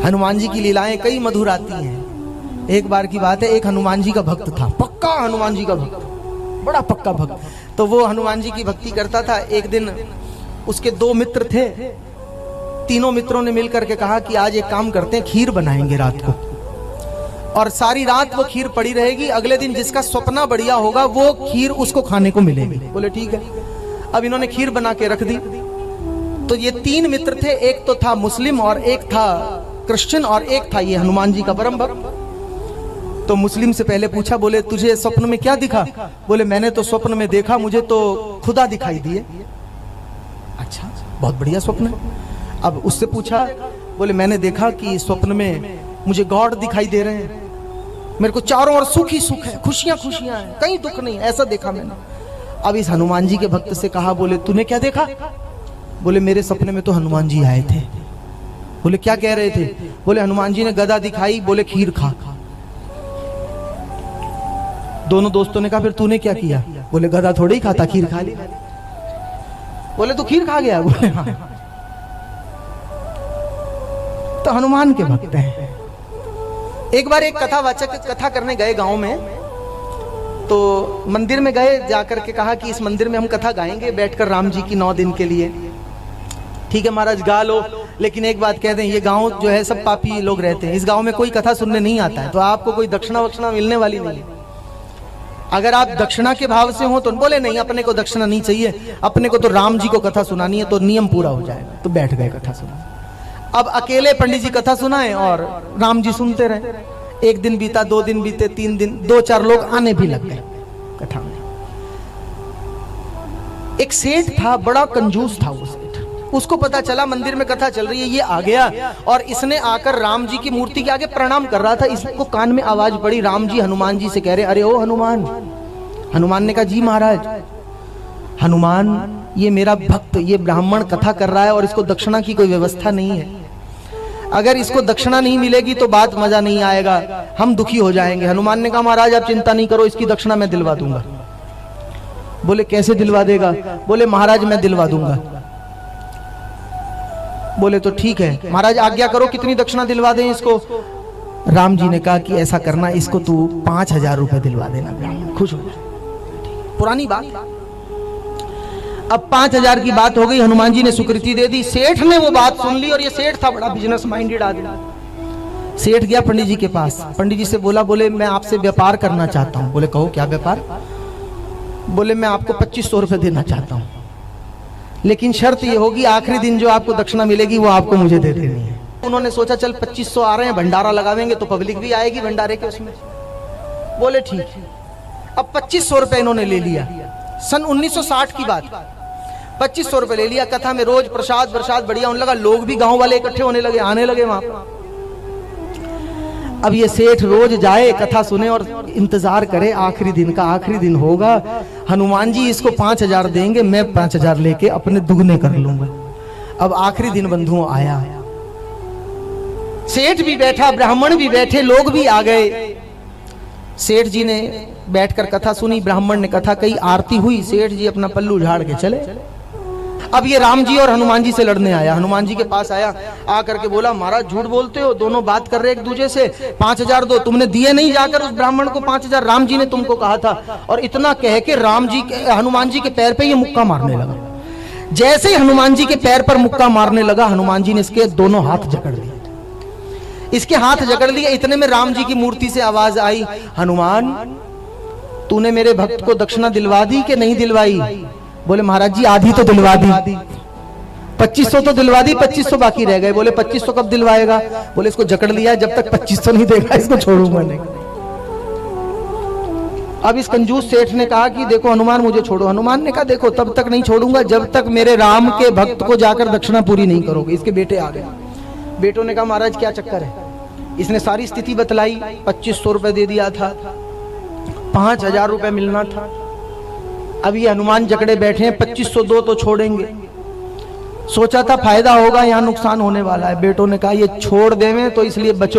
हनुमान जी की लीलाएं कई मधुर आती हैं। एक बार की बात है, एक हनुमान जी का भक्त था, पक्का हनुमान जी का भक्त, बड़ा पक्का भक्त। तो वो हनुमान जी की भक्ति करता था। एक दिन उसके दो मित्र थे, तीनों मित्रों ने मिलकर के कहा कि आज एक काम करते हैं, खीर बनाएंगे रात को, और सारी रात वो खीर पड़ी रहेगी, अगले दिन जिसका सपना बढ़िया होगा वो खीर उसको खाने को मिलेगी। बोले ठीक है। अब इन्होंने खीर बना के रख दी। तो ये तीन मित्र थे, एक तो था मुस्लिम और एक था क्रिश्चियन और एक था ये हनुमान जी का परम भक्त। तो मुस्लिम से पहले पूछा, बोले तुझे स्वप्न में क्या दिखा? बोले मैंने तो स्वप्न में देखा, मुझे तो खुदा दिखाई दिए। अच्छा, बहुत बढ़िया स्वप्न है। अब उससे पूछा, बोले मैंने देखा कि स्वप्न में मुझे गॉड दिखाई दे रहे हैं, मेरे को चारों ओर सुख ही सुख है, खुशियां खुशियां हैं, कहीं दुख नहीं, ऐसा देखा मैंने। अब इस हनुमान जी के भक्त से कहा, बोले तूने क्या देखा? बोले मेरे सपने में तो हनुमान जी आए थे। बोले क्या कह रहे थे? बोले हनुमान जी ने गदा दिखाई, बोले खीर खा। दोनों दोस्तों ने कहा फिर तूने क्या किया? बोले गदा थोड़ी ही खाता, खीर खा ली। बोले तू खीर खा गया? बोले हाँ। तो हनुमान के भक्त हैं। एक बार एक कथावाचक कथा करने गए गांव में, तो मंदिर में गए, जाकर के कहा कि इस मंदिर में हम कथा गाएंगे बैठकर राम जी की 9 दिन के लिए। ठीक है महाराज गा लो, लेकिन एक बात कह दें, ये गांव जो है सब पापी लोग रहते हैं, इस गांव में कोई कथा सुनने नहीं आता है, तो आपको कोई दक्षिणा वक्षिणा मिलने वाली नहीं है। अगर आप दक्षिणा के भाव से हो तो बोले नहीं, अपने को दक्षिणा नहीं चाहिए, अपने को तो राम जी को कथा सुनानी है, तो नियम पूरा हो जाएगा। तो बैठ गए कथा सुना। अब अकेले पंडित जी कथा सुनाए और राम जी सुनते रहे। एक दिन बीता, 2 दिन बीते, 3 दिन, 2-4 लोग आने भी लग गए कथा में। एक सेठ था, बड़ा कंजूस था वो सेठ। उसको पता चला मंदिर में कथा चल रही है, ये आ गया और इसने आकर राम जी की मूर्ति के आगे प्रणाम कर रहा था। इसको कान में आवाज पड़ी, राम जी हनुमान जी से कह रहे, अरे ओ हनुमान। हनुमान ने कहा जी महाराज। हनुमान ये मेरा भक्त, ये ब्राह्मण कथा कर रहा है और इसको दक्षिणा की कोई व्यवस्था नहीं है, अगर इसको दक्षिणा नहीं मिलेगी तो बात मजा नहीं आएगा, हम दुखी हो जाएंगे। हनुमान ने कहा महाराज आप चिंता नहीं करो, इसकी दक्षिणा मैं दिलवा दूंगा। बोले कैसे दिलवा देगा? बोले महाराज मैं दिलवा दूंगा। बोले तो ठीक है महाराज आज्ञा करो, कितनी दक्षिणा दिलवा दें इसको? राम जी ने कहा कि ऐसा करना, इसको तू 5000 रुपए दिलवा देना। ब्राह्मण खुश हो जाए। पुरानी बात। अब 5000 की बात हो गई, हनुमान जी ने स्वीकृति दे दी। सेठ ने वो बात सुन ली, और ये सेठ था बड़ा बिजनेस माइंडेड आदमी। सेठ गया पंडित जी के पास, पंडित जी से बोला, बोले मैं आपसे व्यापार करना चाहता हूँ। बोले कहो क्या व्यापार? बोले मैं आपको 2500 रुपए देना चाहता हूँ, लेकिन शर्त ये होगी आखिरी दिन जो आपको दक्षिणा मिलेगी वो आपको मुझे दे देनी है। उन्होंने सोचा चल 2500 आ रहे हैं, भंडारा लगावेंगे तो पब्लिक भी आएगी भंडारे के उसमें। बोले ठीक है। अब 2500 रुपए इन्होंने ले लिया। सन 1960 की बात, 2500 रुपए ले लिया। कथा में रोज प्रसाद प्रसाद बढ़िया होने लगा, लोग भी गांव वाले इकट्ठे होने लगे, आने लगे वहां। अब ये सेठ रोज जाए कथा सुने और इंतजार करे आखिरी दिन का, आखिरी दिन होगा, हनुमान जी इसको 5000 देंगे, मैं 5000 लेके अपने दुगने कर लूंगा। अब आखिरी दिन बंधुओं आया, सेठ भी बैठा, ब्राह्मण भी बैठे, लोग भी आ गए। सेठ जी ने बैठकर कथा सुनी, ब्राह्मण ने कथा कही, आरती हुई, सेठ जी अपना पल्लू झाड़ के चले। अब ये राम जी और हनुमान जी से लड़ने आया, हनुमान जी के पास आया, आकर के बोला महाराज झूठ बोलते हो, दोनों बात कर रहे एक दूसरे से, 5000 दो, तुमने दिए नहीं जाकर उस ब्राह्मण को 5000, राम जी ने तुमको कहा था। और इतना कह के हनुमान जी के पैर पे ये मुक्का मारने लगा। जैसे ही हनुमान जी के पैर पर मुक्का मारने लगा, हनुमान जी ने इसके दोनों हाथ जकड़ लिए। इसके हाथ जकड़ लिए, इतने में राम जी की मूर्ति से आवाज आई, हनुमान तूने मेरे भक्त को दक्षिणा दिलवा दी कि नहीं दिलवाई? बोले महाराज जी आधी तो दिलवा दी, 2500 तो दिलवा दी, 2500 बाकी रह गए। बोले 2500 कब दिलवाएगा? बोले इसको जकड़ लिया, जब तक 2500 नहीं देगा इसको छोड़ूंगा नहीं। अब इस कंजूस सेठ ने कहा कि देखो हनुमान मुझे छोड़ो। हनुमान ने कहा देखो तब तक नहीं छोड़ूंगा जब तक मेरे राम के भक्त को जाकर दक्षिणा पूरी नहीं करोगे। इसके बेटे आ गए, बेटों ने कहा महाराज क्या चक्कर है? इसने सारी स्थिति बतलाई, 2500 रुपए दे दिया था, 5000 रुपए मिलना था। अब ये हनुमान जकड़े बैठे हैं, 2500 दो तो छोड़ेंगे। सोचा था फायदा होगा, यहाँ नुकसान होने वाला है। बेटों ने कहा ये छोड़ देवें तो इसलिए बचो